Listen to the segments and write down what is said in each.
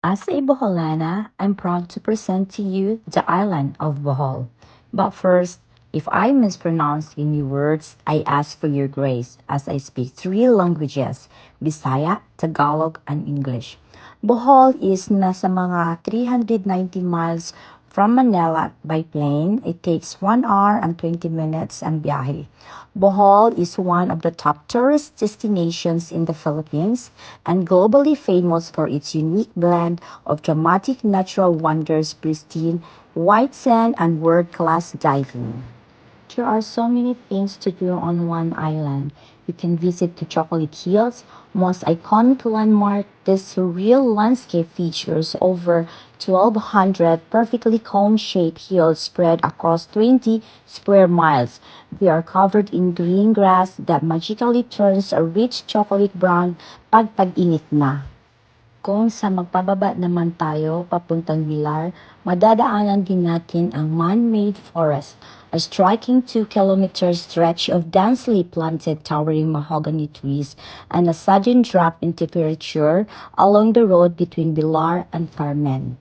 As a Boholana, I'm proud to present to you the island of Bohol. But first, if I mispronounce any words, I ask for your grace as I speak three languages, Bisaya, Tagalog, and English. Bohol is nasa mga 390 miles from Manila by plane. It takes 1 hour and 20 minutes ang biyahe. Bohol is one of the top tourist destinations in the Philippines and globally famous for its unique blend of dramatic natural wonders, pristine white sand, and world-class diving. There are so many things to do on one island. You can visit the Chocolate Hills, most iconic landmark. This surreal landscape features over 1,200 perfectly cone-shaped hills spread across 20 square miles. They are covered in green grass that magically turns a rich chocolate brown pag tag-init na. Kung sa magpababa naman tayo papuntang Bilar, madadaanan din natin ang man-made forest, a striking 2 kilometer stretch of densely planted towering mahogany trees and a sudden drop in temperature along the road between Bilar and Carmen.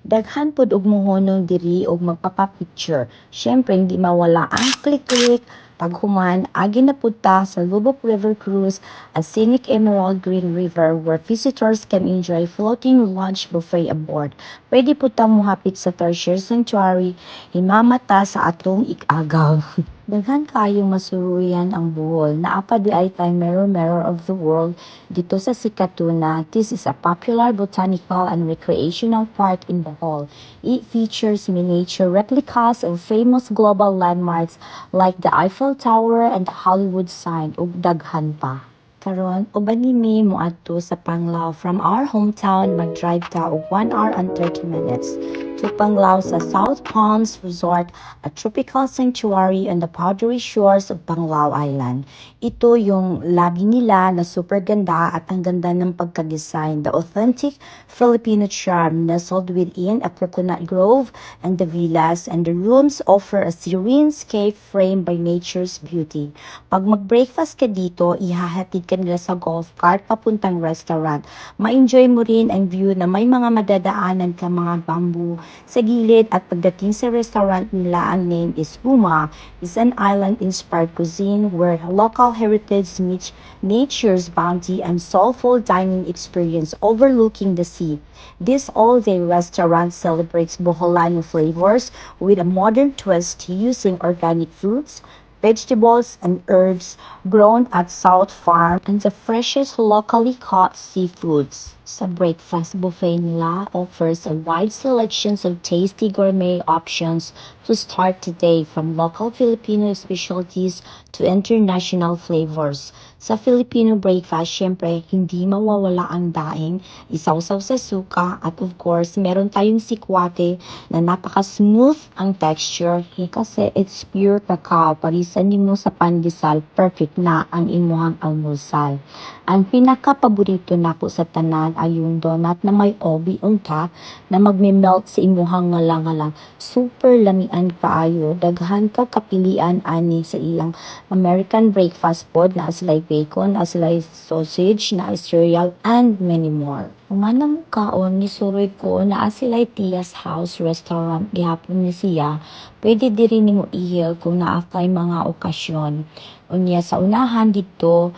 Daghan pod og mohonong diri og magpapapicture. Syempre hindi mawala ang click-click paghuman agi na punta sa Lubok River Cruise, a scenic emerald green river where visitors can enjoy floating lunch buffet aboard. Pwede po ta mohapit sa Tertiary Sanctuary, himamata sa atong ikagaw. Daghan kayong masuruyan ang Bohol. Naapa di ay tay Mirror of the World dito sa Sikatuna. This is a popular botanical and recreational park in Bohol. It features miniature replicas of famous global landmarks like the Eiffel Tower and the Hollywood sign ug daghan pa. Karon, uban nimi moadto sa Panglao. From our hometown, mag-drive ta og 1 hour and 30 minutes to Panglao sa South Palms Resort, a tropical sanctuary on the powdery shores of Panglao Island. Ito yung lagi nila na super ganda at ang ganda ng pagka-design. The authentic Filipino charm nestled within a coconut grove and the villas and the rooms offer a serene scape framed by nature's beauty. Pag mag-breakfast ka dito, ihahatid ka nila sa golf cart papuntang restaurant. Ma-enjoy mo rin ang view na may mga madadaanan ka mga bamboo sa gilid at pagdating sa restaurant nila, ang name is Uma, is an island-inspired cuisine where local heritage meets nature's bounty and soulful dining experience overlooking the sea. This all-day restaurant celebrates Boholano flavors with a modern twist using organic fruits, vegetables, and herbs grown at South Farm and the freshest locally caught seafoods. Sa breakfast buffet nila offers a wide selection of tasty gourmet options to start the day, from local Filipino specialties to international flavors. Sa Filipino breakfast, syempre, hindi mawawala ang daing, isawsaw sa suka, at of course, meron tayong sikwate na napaka-smooth ang texture kasi it's pure cacao. Parisan nimo sa pandesal, perfect na ang imuhang almusal. Ang pinaka-paborito nako sa tanan ay yung donut na may obi unta na magme-melt sa imuhang ngalang-ngalang. Super lamian kaayo, daghan ka kapilian ani sa ilang American breakfast pod na aslay bacon, aslay sausage, na cereal, and many more. Umanang kaon ni suroy ko na asilay Tia's House Restaurant gihapon ni siya. Pwede diri nimo ihil kung naa kay mga okasyon. Unya sa unahan dito,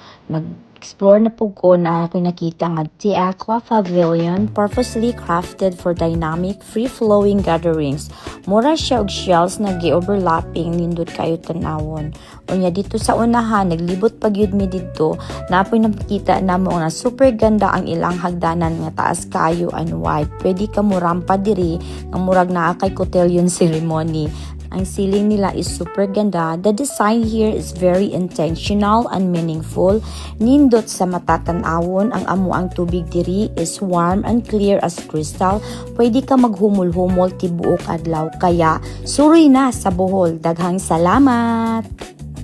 explore na po ko na ako nakita nga The Aqua Pavilion, purposely crafted for dynamic, free-flowing gatherings. Mura siya og shells na gi-overlapping, nindot kayo tanawon. Unya dito sa unahan, naglibot pag yun mi dito, napoy nakita na mo nga super ganda ang ilang hagdanan nga taas kayo and wide. Pwede ka mo rampa diri, nga murag naa kay cotillion ceremony. Ang ceiling nila is super ganda. The design here is very intentional and meaningful. Nindot sa matatanawon, ang amuang tubig diri is warm and clear as crystal. Pwede ka maghumol-humol tibuok adlaw. Kaya, suroy na sa Bohol. Daghang salamat!